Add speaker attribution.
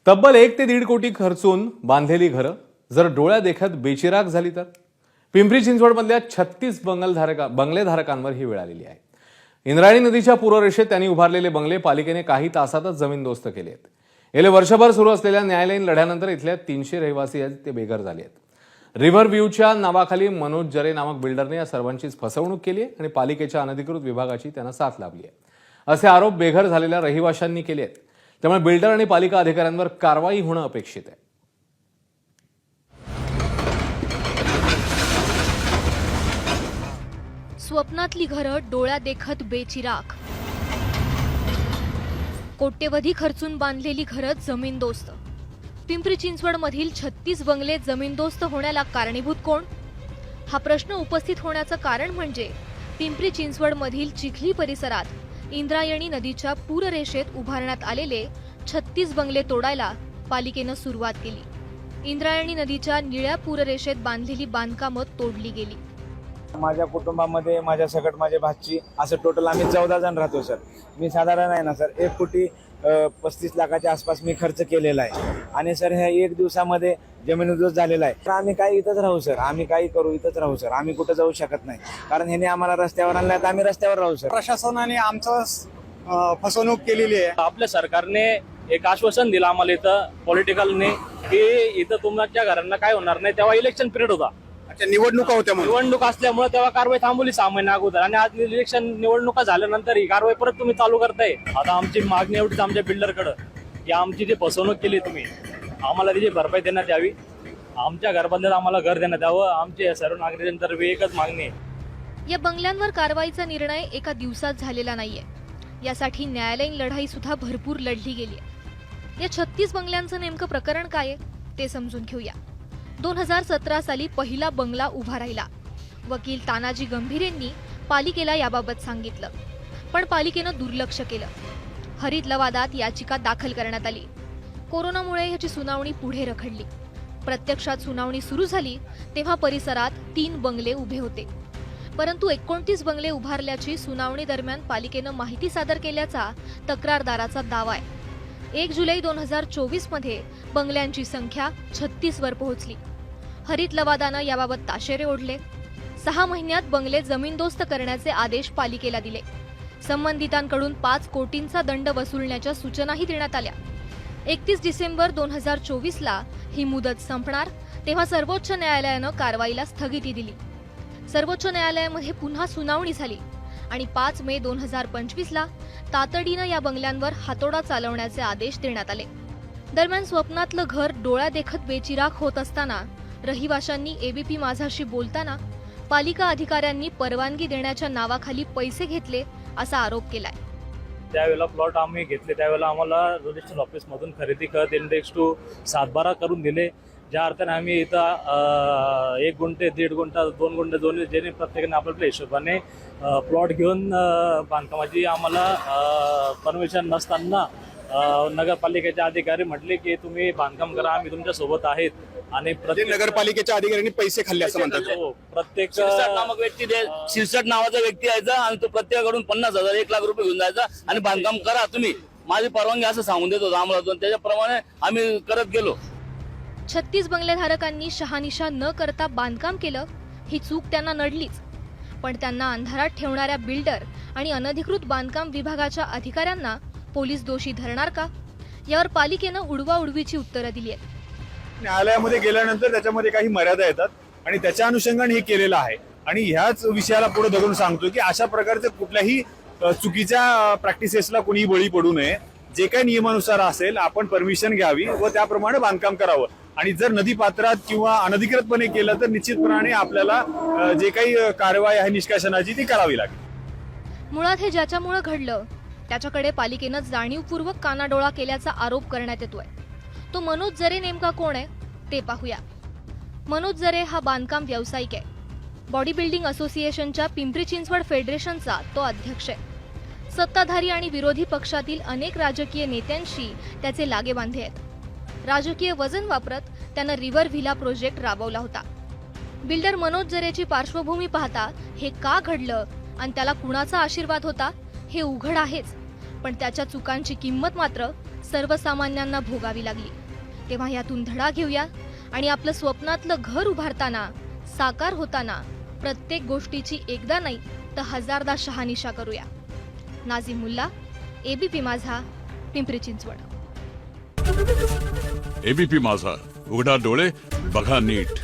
Speaker 1: तब्बल 1 ते 1.5 कोटी खर्चून बांधलेली घरं जर डोळ्या देखत बेचिराग झाली तर पिंपरी चिंचवडमधल्या 36 बंगलेधारकांवर ही वेळ आलेली आहे. इंद्रायणी नदीच्या पूररेषेत त्यांनी उभारलेले बंगले पालिकेने काही तासातच जमीनदोस्त केले आहेत. गेले वर्षभर सुरू असलेल्या न्यायालयीन लढ्यानंतर इथल्या 300 रहिवासी आहेत ते बेघर झाले आहेत. रिव्हर व्ह्यूच्या नावाखाली मनोज जरे नामक बिल्डरने या सर्वांचीच फसवणूक केली आहे आणि पालिकेच्या अनधिकृत विभागाची त्यांना साथ लाभली आहे असे आरोप बेघर झालेल्या रहिवाशांनी केले आहेत. त्यामुळे बिल्डर आणि पालिका अधिकाऱ्यांवर कारवाई होणं अपेक्षित आहे.
Speaker 2: स्वप्नातली घरं डोळ्या देखत बेचिराग, कोट्यवधी खर्चून बांधलेली घरं जमीनदोस्त. पिंपरी चिंचवडमधील 36 बंगले जमीनदोस्त होण्याला कारणीभूत कोण? हा प्रश्न उपस्थित होण्याचं कारण म्हणजे पिंपरी चिंचवडमधील चिखली परिसरात इंद्रायणी नदीच्या पूररेषेत उभारण्यात आलेले 36 बंगले तोडायला पालिकेनं सुरुवात केली. इंद्रायणी नदीच्या निळ्या पूररेषेत बांधलेली बांधकामं तोडली गेली.
Speaker 3: माझ्या कुटुंबामध्ये माझ्या सकट माझे भाची असं टोटल आम्ही 14 जण राहतो सर. मी साधारण आहे ना सर 1,35 लाखाच्या आसपास मी खर्च केलेला आहे आणि सर ह्या 1 दिवसामध्ये जमीनदोस्त झालेला आहे. तर आम्ही काही इथंच राहू सर, आम्ही काही करू इथंच राहू सर, आम्ही कुठं जाऊ शकत नाही कारण ह्याने आम्हाला रस्त्यावर आणलं तर आम्ही रस्त्यावर राहू सर.
Speaker 4: प्रशासनाने आमचं फसवणूक केलेली आहे.
Speaker 5: आपल्या सरकारने एक आश्वासन दिलं आम्हाला इथं पॉलिटिकलने की इथं तुमच्या घरांना काय होणार नाही. तेव्हा इलेक्शन पिरियड होता,
Speaker 4: निवडणुका होत्या म्हणून.
Speaker 5: निवडणूक असल्यामुळे तेव्हा कारवाई थांबवली 6 महिने अगोदर आणि आज इलेक्शन निवडणुका झाल्यानंतर ही कारवाई परत तुम्ही चालू करताय. आता आमची मागणी एवढीच आमच्या बिल्डरकडं की आमची जी फसवणूक केली तुम्ही आम्हाला त्याची भरपाई देण्यात यावी. आमच्या घरबंदर आम्हाला घर देण्यात यावं. आमचे सर्व नागरिकांतर्फे एकच मागणी आहे.
Speaker 2: या बंगल्यांवर कारवाईचा निर्णय एका दिवसात झालेला नाहीये. यासाठी न्यायालयीन लढाई सुद्धा भरपूर लढली गेली आहे. या 36 बंगल्यांचं नेमकं प्रकरण काय आहे ते समजून घेऊया. 2017 साली पहिला बंगला उभा राहिला. वकील तानाजी गंभीर यांनी पालिकेला याबाबत सांगितलं, पण पालिकेनं दुर्लक्ष केलं. हरित लवादात याचिका दाखल करण्यात आली. कोरोनामुळे याची सुनावणी पुढे रखडली. प्रत्यक्षात सुनावणी सुरू झाली तेव्हा परिसरात 3 बंगले उभे होते, परंतु 29 बंगले उभारल्याची सुनावणी दरम्यान पालिकेनं माहिती सादर केल्याचा तक्रारदाराचा दावा आहे. 1 जुलै 2024 मध्ये बंगल्यांची संख्या 36 वर पोहोचली. हरित लवादानं याबाबत ताशेरे ओढले. 6 महिन्यात बंगले जमीनदोस्त करण्याचे आदेश पालिकेला दिले. संबंधितांकडून 5 कोटींचा दंड वसूलण्याच्या सूचनाही देण्यात आल्या. 31 डिसेंबर 2024 ला ही मुदत संपणार तेव्हा सर्वोच्च न्यायालयानं कारवाईला स्थगिती दिली. सर्वोच्च न्यायालयामध्ये पुन्हा सुनावणी झाली आणि 5 मे 2025 ला तातडीनं या बंगल्यांवर हातोडा चालवण्याचे आदेश देण्यात आले. दरम्यान स्वप्नातलं घर डोळ्या देखत बेचिराग होत असताना रहिवाशांनी एबीपी माझाशी बोलताना पालिका अधिकाऱ्यांनी परवानगी देण्याच्या नावाखाली पैसे घेतले असा आरोप केलाय.
Speaker 5: त्यावेळेला प्लॉट आम्ही घेतले त्यावेळेला आम्हाला रजिस्टर ऑफिस मधून खरेदी खत इंडेक्स टू 7/12 करून दिले. ज्या अर्थाने आम्ही इथं 1 गुंठे 1.5 गुंठा 2 गुंठे दोन्ही ज्याने प्रत्येकाने आपल्या हिशोबाने प्लॉट घेऊन बांधकामाची आम्हाला परमिशन नसताना नगरपालिकेचे अधिकारी म्हटले की तुम्ही बांधकाम करा, आम्ही तुमच्या सोबत आहेत. आणि प्रत्येक
Speaker 4: नगरपालिकेच्या अधिकाऱ्यांनी पैसे खाल्ले असं म्हणतात.
Speaker 5: हो, प्रत्येक
Speaker 6: नामक व्यक्ती शिरसट नावाचा व्यक्ती यायचा आणि तो प्रत्येकाकडून 50,000 1 लाख रुपये घेऊन जायचा आणि बांधकाम करा तुम्ही, माझी परवानगी असं सांगून देत होता आम्हाला. त्याच्याप्रमाणे आम्ही करत गेलो.
Speaker 2: 36 बंगलेधारकांनी शहानिशा न करता बांधकाम केलं ही चूक त्यांना नडलीच, पण त्यांना अंधारात ठेवणाऱ्या बिल्डर आणि अनधिकृत बांधकाम विभागाच्या अधिकाऱ्यांना पोलीस दोषी धरणार का, यावर पालिकेनं उडवाउडवीची उत्तरं दिली आहेत.
Speaker 4: न्यायालयामध्ये गेल्यानंतर त्याच्यामध्ये काही मर्यादा येतात आणि त्याच्या अनुषंगाने हे केलेलं आहे आणि ह्याच विषयाला पुढे धरून सांगतो की अशा प्रकारचे कुठल्याही चुकीच्या प्रॅक्टिसेसला कोणीही बळी पडू नये. जे काही नियमानुसार असेल आपण परमिशन घ्यावी व त्याप्रमाणे बांधकाम करावं आणि जर नदी पात्रात किंवा अनधिकृतपणे केलं तर निश्चितपणे आपल्याला जे काही कारवाई आहे निष्कासनाची ती करावी लागेल.
Speaker 2: मुळात हे ज्याच्यामुळे घडलं त्याच्याकडे पालिकेनं जाणीवपूर्वक कानाडोळा केल्याचा आरोप करण्यात येतोय. तो मनोज जरे नेमका कोण आहे ते पाहूया. मनोज जरे हा बांधकाम व्यावसायिक आहे. बॉडी बिल्डिंग असोसिएशनच्या पिंपरी चिंचवड फेडरेशनचा तो अध्यक्ष आहे. सत्ताधारी आणि विरोधी पक्षातील अनेक राजकीय नेत्यांशी त्याचे लागेबांधे आहेत. राजकीय वजन वापरत त्यानं रिव्हर व्हिला प्रोजेक्ट राबवला होता. बिल्डर मनोज जरेची पार्श्वभूमी पाहता हे का घडलं आणि त्याला कुणाचा आशीर्वाद होता हे उघड आहेच, पण त्याच्या चुकांची किंमत मात्र सर्वसामान्यांना भोगावी लागली। तेव्हा यातून धडा घेऊया आणि आपलं स्वप्नातलं घर उभारताना, साकार होताना प्रत्येक गोष्टीची एकदा नाही तर हजारदा शहानिशा करूया। नाझीम मुल्ला, एबीपी माझा, पिंपरी चिंचवड।
Speaker 7: एबीपी माझा, उघडा डोळे बघा नीट।